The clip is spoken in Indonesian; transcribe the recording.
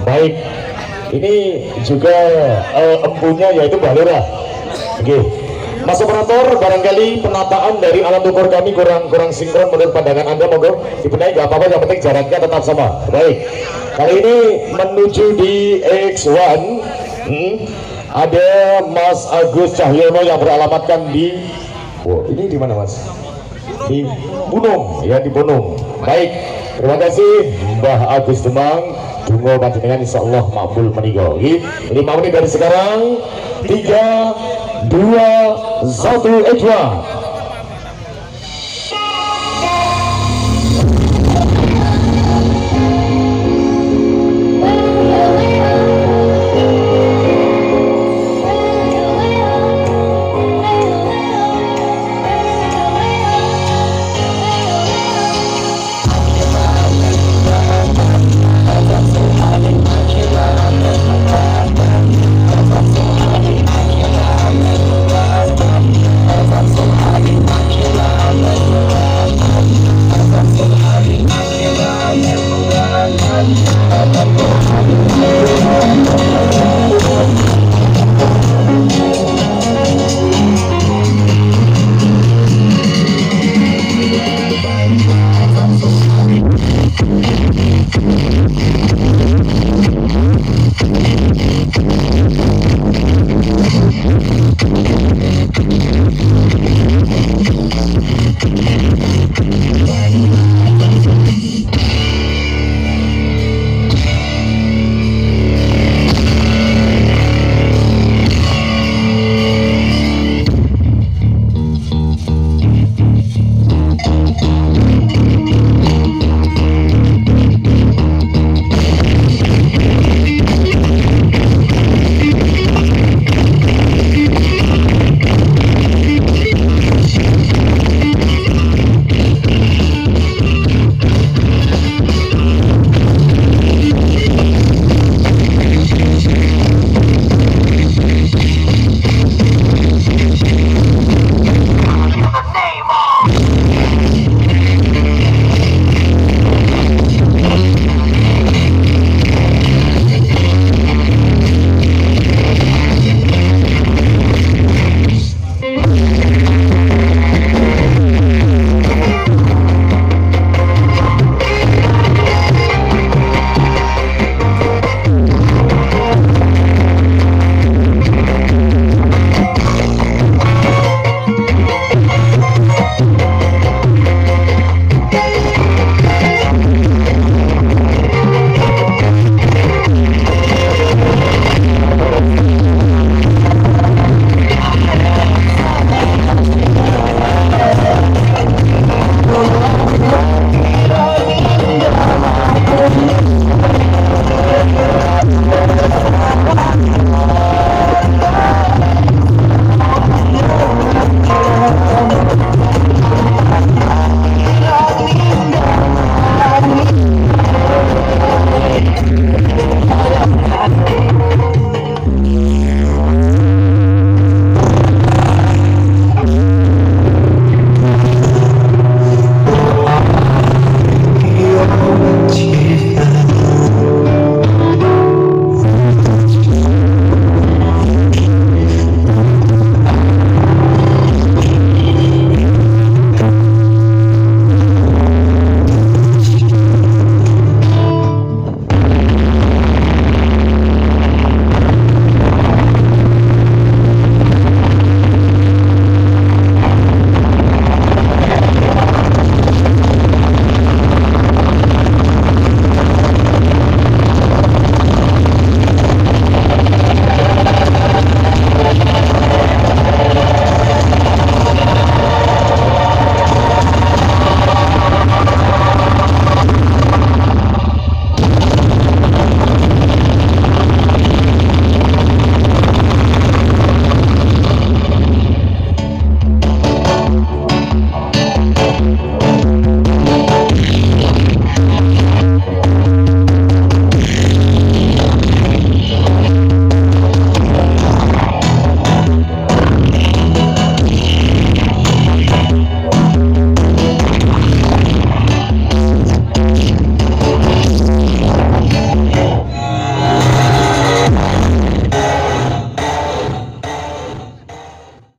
Baik, ini juga empunya yaitu Mbak Lura. Oke, Mas operator, barangkali penataan dari alat ukur kami kurang sinkron menurut pandangan Anda, monggo dibenahi, nggak apa-apa, yang penting jaraknya tetap sama. Baik, kali ini menuju di X1 ada Mas Agus Cahyono yang beralamatkan di ini di mana Mas? Di Bunung, ya di Bunung. Baik, terima kasih Mbah Agus Demang. Tunggu panjenengan insya Allah makbul meninggal. Ini 5 menit dari sekarang. 3, 2, 1, X1.